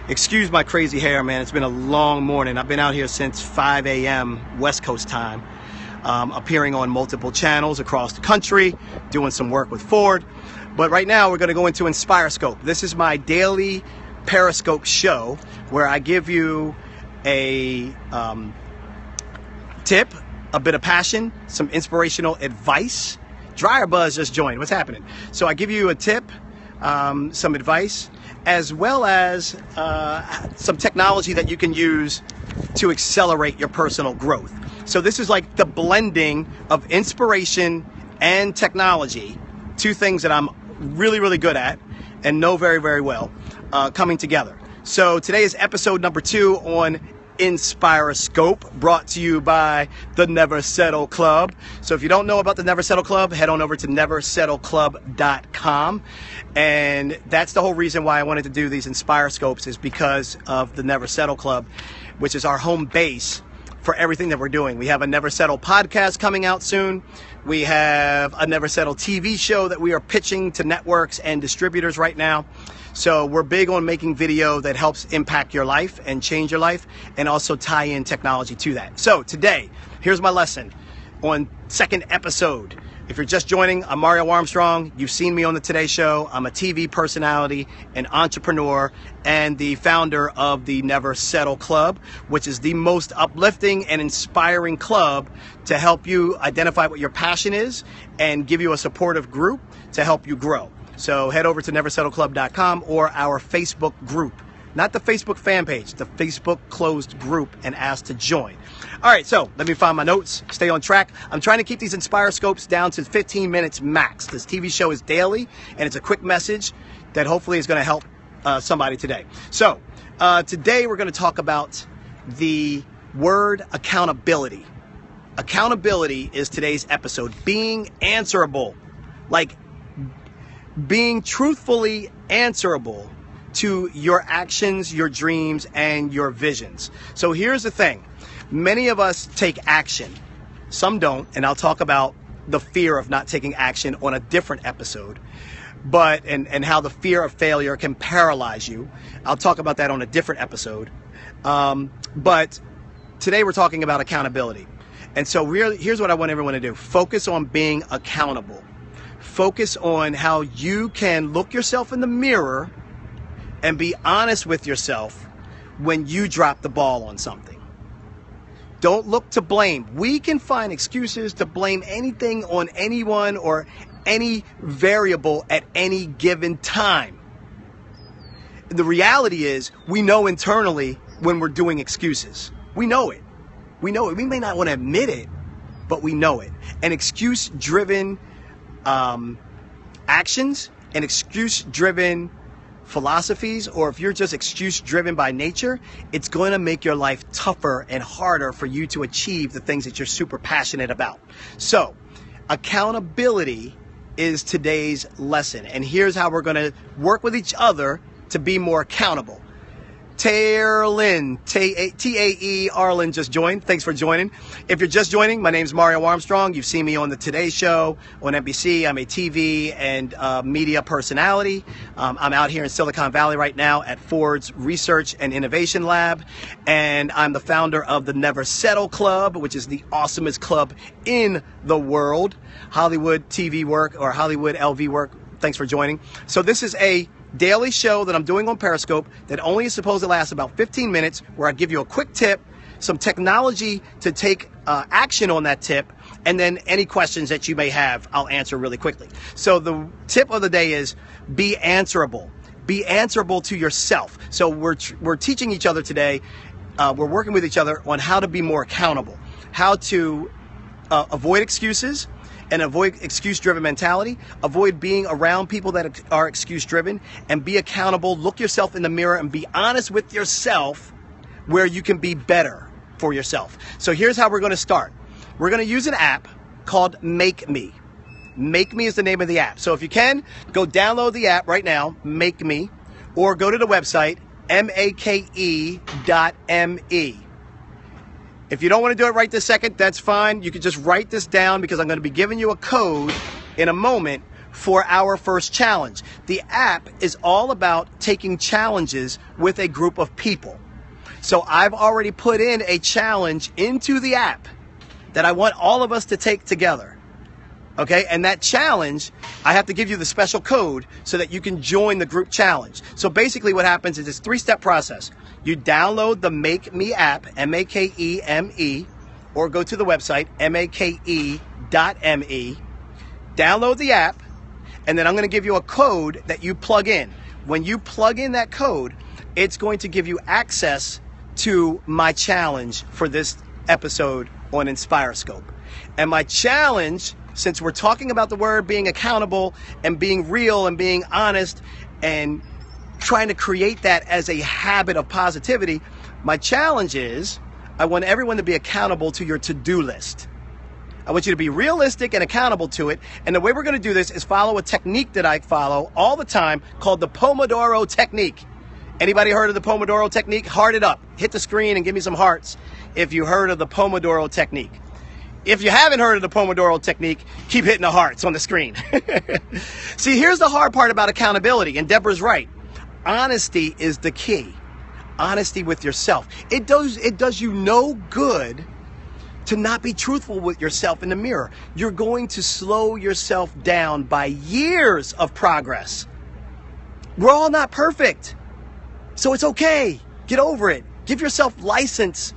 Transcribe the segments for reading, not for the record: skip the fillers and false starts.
Excuse my crazy hair, man. It's been a long morning. I've been out here since 5 a.m. West Coast time, appearing on multiple channels across the country, doing some work with Ford. But right now we're going to go into Inspirescope. This is my daily Periscope show where I give you a tip, a bit of passion, some inspirational advice. Dryer Buzz just joined. What's happening? So I give you a tip, some advice, as well as some technology that you can use to accelerate your personal growth. So this is like the blending of inspiration and technology, two things that I'm really, really good at and know very, very well, coming together. So today is episode number 2 on Inspirescope, brought to you by the Never Settle Club. So if you don't know about the Never Settle Club, head on over to neversettleclub.com. And that's the whole reason why I wanted to do these Inspirescopes, is because of the Never Settle Club, which is our home base for everything that we're doing. We have a Never Settle podcast coming out soon. We have a Never Settle TV show that we are pitching to networks and distributors right now. So we're big on making video that helps impact your life and change your life, and also tie in technology to that. So today, here's my lesson on second episode. If you're just joining, I'm Mario Armstrong. You've seen me on the Today Show. I'm a TV personality, an entrepreneur, and the founder of the Never Settle Club, which is the most uplifting and inspiring club to help you identify what your passion is and give you a supportive group to help you grow. So head over to neversettleclub.com or our Facebook group. Not the Facebook fan page, the Facebook closed group, and ask to join. All right, so let me find my notes, stay on track. I'm trying to keep these Inspirescopes down to 15 minutes max. This TV show is daily, and it's a quick message that hopefully is going to help somebody today. So today we're going to talk about the word accountability. Accountability is today's episode. Being answerable, like being truthfully answerable to your actions, your dreams, and your visions. So here's the thing. Many of us take action. Some don't, and I'll talk about the fear of not taking action on a different episode. But and how the fear of failure can paralyze you. I'll talk about that on a different episode. But today we're talking about accountability. And so really, here's what I want everyone to do. Focus on being accountable. Focus on how you can look yourself in the mirror and be honest with yourself when you drop the ball on something. Don't look to blame. We can find excuses to blame anything on anyone or any variable at any given time. The reality is, we know internally when we're doing excuses. We know it. We know it. We may not want to admit it, but we know it. And excuse-driven actions and excuse-driven philosophies, or if you're just excuse-driven by nature, it's going to make your life tougher and harder for you to achieve the things that you're super passionate about. So, accountability is today's lesson. And here's how we're going to work with each other to be more accountable. T-A-E, Arlen just joined. Thanks for joining. If you're just joining, my name's Mario Armstrong. You've seen me on the Today Show on NBC. I'm a TV and media personality. I'm out here in Silicon Valley right now at Ford's Research and Innovation Lab. And I'm the founder of the Never Settle Club, which is the awesomest club in the world. Hollywood TV work, or Hollywood LV work. Thanks for joining. So this is a daily show that I'm doing on Periscope that only is supposed to last about 15 minutes, where I give you a quick tip, some technology to take action on that tip, and then any questions that you may have, I'll answer really quickly. So the tip of the day is be answerable. Be answerable to yourself. So we're teaching each other today, we're working with each other on how to be more accountable, how to avoid excuses, and avoid excuse-driven mentality, avoid being around people that are excuse-driven, and be accountable. Look yourself in the mirror and be honest with yourself where you can be better for yourself. So here's how we're going to start. We're going to use an app called MakeMe. MakeMe is the name of the app. So if you can, go download the app right now, MakeMe, or go to the website, make.me. If you don't want to do it right this second, that's fine. You can just write this down, because I'm going to be giving you a code in a moment for our first challenge. The app is all about taking challenges with a group of people. So I've already put in a challenge into the app that I want all of us to take together. Okay, and that challenge, I have to give you the special code so that you can join the group challenge. So basically what happens is it's a 3-step process. You download the MakeMe app, MakeMe, or go to the website, make.me. Download the app, and then I'm going to give you a code that you plug in. When you plug in that code, it's going to give you access to my challenge for this episode on InspireScope. And my challenge, since we're talking about the word being accountable and being real and being honest and trying to create that as a habit of positivity, my challenge is I want everyone to be accountable to your to-do list. I want you to be realistic and accountable to it. And the way we're going to do this is follow a technique that I follow all the time called the Pomodoro technique. Anybody heard of the Pomodoro technique? Heart it up. Hit the screen and give me some hearts if you heard of the Pomodoro technique. If you haven't heard of the Pomodoro technique, keep hitting the hearts on the screen. See, here's the hard part about accountability, and Deborah's right. Honesty is the key. Honesty with yourself. It does you no good to not be truthful with yourself in the mirror. You're going to slow yourself down by years of progress. We're all not perfect. So it's okay. Get over it. Give yourself license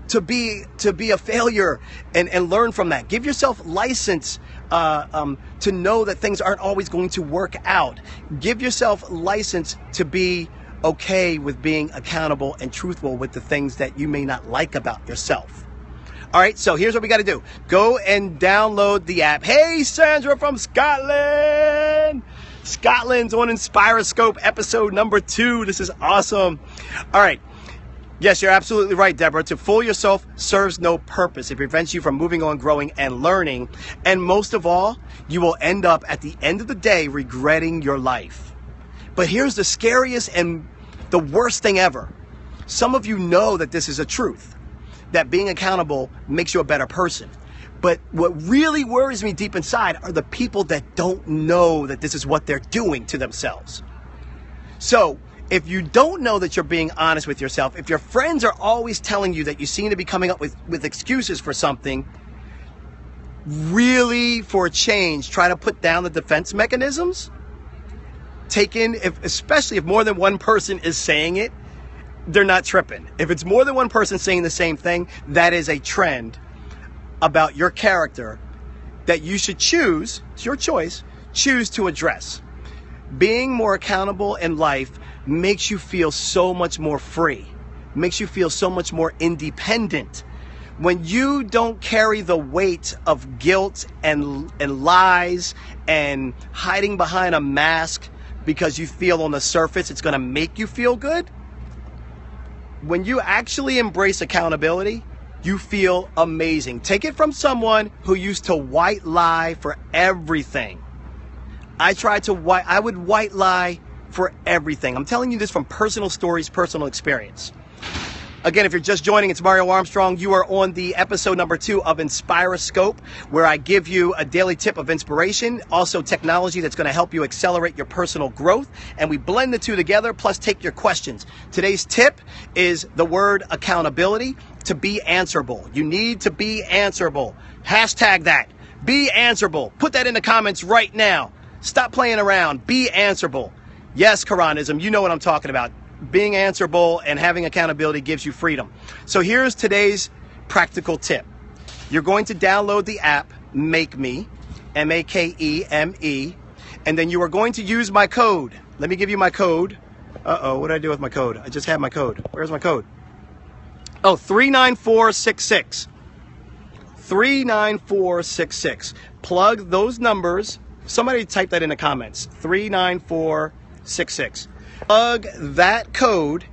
to be a failure and learn from that. Give yourself license to know that things aren't always going to work out. Give yourself license to be okay with being accountable and truthful with the things that you may not like about yourself. All right, so here's what we got to do. Go and download the app. Hey, Sandra from Scotland. Scotland's on InspireScope episode number 2. This is awesome. All right. Yes, you're absolutely right, Deborah. To fool yourself serves no purpose. It prevents you from moving on, growing, and learning. And most of all, you will end up at the end of the day regretting your life. But here's the scariest and the worst thing ever. Some of you know that this is a truth, that being accountable makes you a better person. But what really worries me deep inside are the people that don't know that this is what they're doing to themselves. So if you don't know that you're being honest with yourself, if your friends are always telling you that you seem to be coming up with excuses for something, really, for a change, try to put down the defense mechanisms. Especially if more than one person is saying it, they're not tripping. If it's more than one person saying the same thing, that is a trend about your character that you should choose, it's your choice, choose to address. Being more accountable in life makes you feel so much more free, makes you feel so much more independent. When you don't carry the weight of guilt and lies and hiding behind a mask because you feel on the surface it's going to make you feel good, when you actually embrace accountability, you feel amazing. Take it from someone who used to white lie for everything. I would white lie for everything. I'm telling you this from personal stories, personal experience. Again, if you're just joining, it's Mario Armstrong. You are on the episode number 2 of InspireScope, where I give you a daily tip of inspiration, also technology that's going to help you accelerate your personal growth, and we blend the two together, plus take your questions. Today's tip is the word accountability, to be answerable. You need to be answerable. Hashtag that. Be answerable. Put that in the comments right now. Stop playing around. Be answerable. Yes, Quranism, you know what I'm talking about. Being answerable and having accountability gives you freedom. So here's today's practical tip. You're going to download the app MakeMe, MakeMe, and then you are going to use my code. Let me give you my code. What did I do with my code? I just had my code. Where's my code? Oh, 39466. 39466. Plug those numbers. Somebody type that in the comments. 39466. Plug that code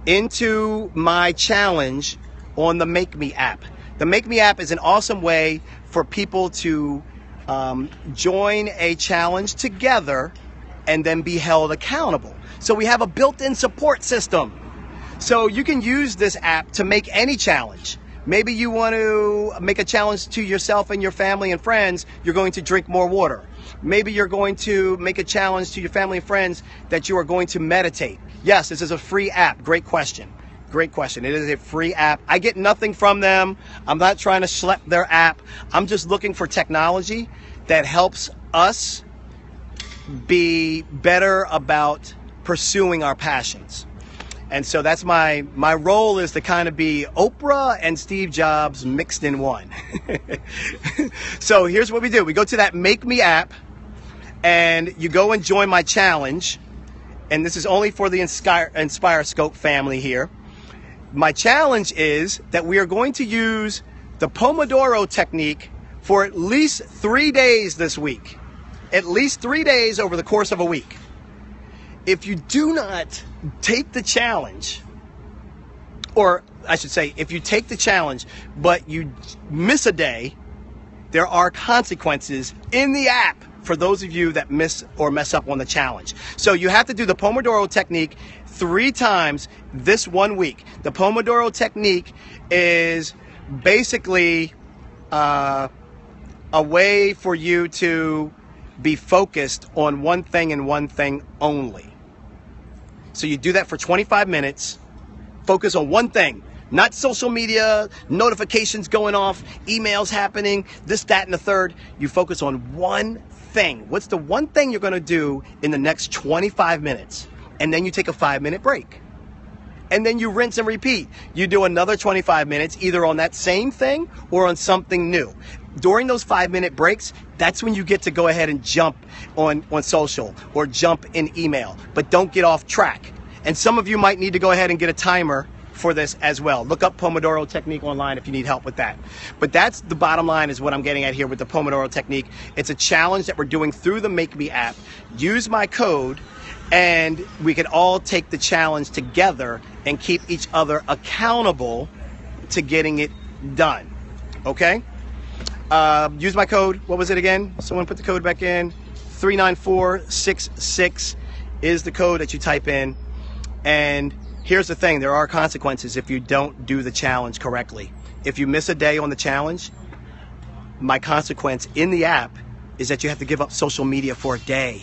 into my challenge on the MakeMe app. The MakeMe app is an awesome way for people to join a challenge together and then be held accountable. So we have a built-in support system. So you can use this app to make any challenge. Maybe you want to make a challenge to yourself and your family and friends. You're going to drink more water. Maybe you're going to make a challenge to your family and friends that you are going to meditate. Yes, this is a free app. Great question. Great question. It is a free app. I get nothing from them. I'm not trying to schlep their app. I'm just looking for technology that helps us be better about pursuing our passions. And so that's my role, is to kind of be Oprah and Steve Jobs mixed in one. So here's what we do. We go to that MakeMe app, and you go and join my challenge. And this is only for the Inspire Scope family here. My challenge is that we are going to use the Pomodoro technique for at least 3 days this week. At least 3 days over the course of a week. If you do not take the challenge, or I should say, if you take the challenge but you miss a day, there are consequences in the app for those of you that miss or mess up on the challenge. So you have to do the Pomodoro technique 3 times this 1 week. The Pomodoro technique is basically a way for you to be focused on one thing and one thing only. So you do that for 25 minutes, focus on one thing, not social media, notifications going off, emails happening, this, that, and the third. You focus on one thing. What's the one thing you're going to do in the next 25 minutes? And then you take a 5-minute break. And then you rinse and repeat. You do another 25 minutes, either on that same thing or on something new. During those 5-minute breaks, that's when you get to go ahead and jump on social or jump in email. But don't get off track. And some of you might need to go ahead and get a timer for this as well. Look up Pomodoro technique online if you need help with that. But that's the bottom line, is what I'm getting at here with the Pomodoro technique. It's a challenge that we're doing through the MakeMe app. Use my code, and we can all take the challenge together and keep each other accountable to getting it done. Okay? Use my code. What was it again? Someone put the code back in. 39466 is the code that you type in. And here's the thing. There are consequences if you don't do the challenge correctly. If you miss a day on the challenge, my consequence in the app is that you have to give up social media for a day.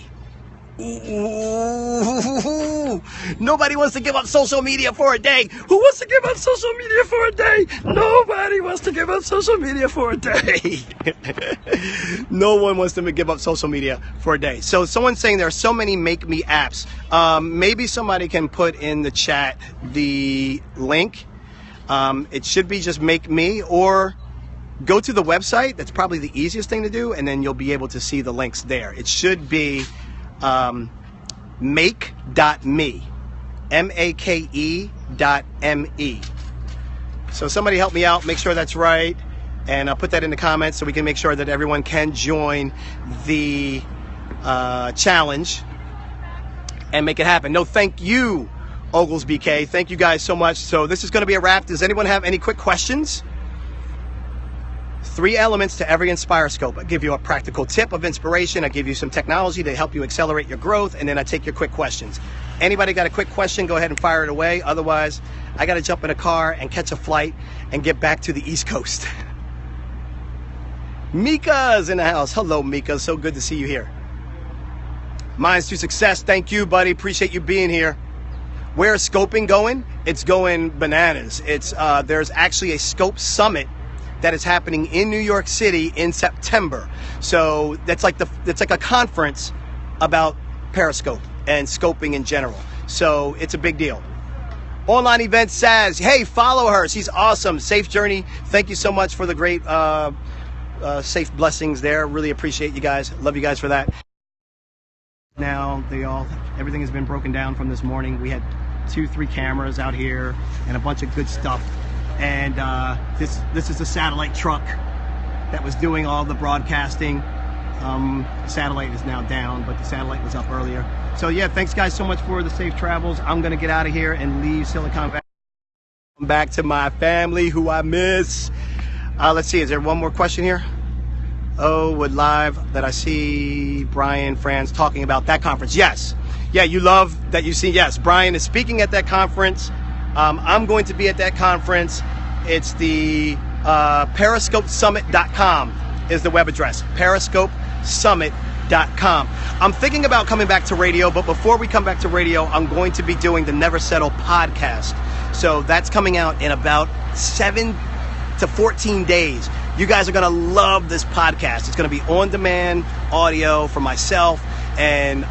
Ooh, nobody wants to give up social media for a day. Who wants to give up social media for a day? Nobody wants to give up social media for a day. No one wants to give up social media for a day. So someone's saying there are so many MakeMe apps. Maybe somebody can put in the chat the link. It should be just MakeMe, or go to the website. That's probably the easiest thing to do, and then you'll be able to see the links there. It should be make.me, make.me. So somebody help me out, make sure that's right, and I'll put that in the comments so we can make sure that everyone can join the challenge and make it happen. No, thank you, Ogles BK. Thank you guys so much. So this is going to be a wrap. Does anyone have any quick questions? 3 elements to every Inspire Scope. I give you a practical tip of inspiration. I give you some technology to help you accelerate your growth, and then I take your quick questions. Anybody got a quick question, go ahead and fire it away. Otherwise, I got to jump in a car and catch a flight and get back to the East Coast. Mika's in the house. Hello, Mika. So good to see you here. Minds to Success. Thank you, buddy. Appreciate you being here. Where is scoping going? It's going bananas. It's there's actually a Scope Summit that is happening in New York City in September. So that's like a conference about Periscope and scoping in general. So it's a big deal. Online Event says, hey, follow her. She's awesome. Safe journey. Thank you so much for the great safe blessings there. Really appreciate you guys. Love you guys for that. Now everything has been broken down from this morning. We had 2-3 cameras out here and a bunch of good stuff. And this is the satellite truck that was doing all the broadcasting. Satellite is now down, but the satellite was up earlier. So yeah, thanks guys so much for the safe travels. I'm gonna get out of here and leave Silicon Valley. Back to my family who I miss. Let's see, is there one more question here? Oh, would live that I see Brian Franz talking about that conference. Yes. Yeah, you love that you see. Yes, Brian is speaking at that conference. I'm going to be at that conference. It's the periscopesummit.com is the web address. Periscopesummit.com. gmail.com. I'm thinking about coming back to radio, but before we come back to radio, I'm going to be doing the Never Settle podcast. So that's coming out in about 7 to 14 days. You guys are going to love this podcast. It's going to be on-demand audio for myself and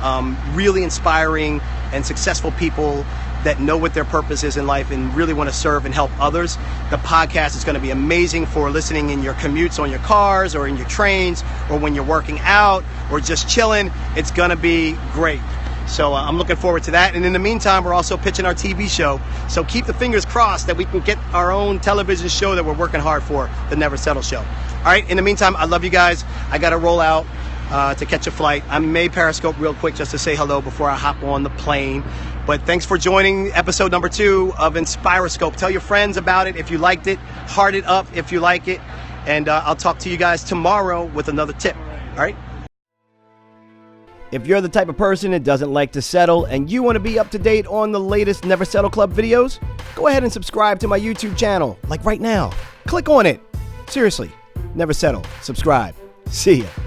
really inspiring and successful people that know what their purpose is in life and really want to serve and help others. The podcast is going to be amazing for listening in your commutes on your cars or in your trains or when you're working out or just chilling. It's going to be great. So I'm looking forward to that. And in the meantime, we're also pitching our TV show. So keep the fingers crossed that we can get our own television show that we're working hard for, the Never Settle Show. All right, in the meantime, I love you guys. I got to roll out to catch a flight. I may Periscope real quick just to say hello before I hop on the plane. But thanks for joining episode number 2 of Inspiroscope. Tell your friends about it if you liked it. Heart it up if you like it. And I'll talk to you guys tomorrow with another tip. All right? If you're the type of person that doesn't like to settle and you want to be up to date on the latest Never Settle Club videos, go ahead and subscribe to my YouTube channel, like right now. Click on it. Seriously, Never Settle. Subscribe. See ya.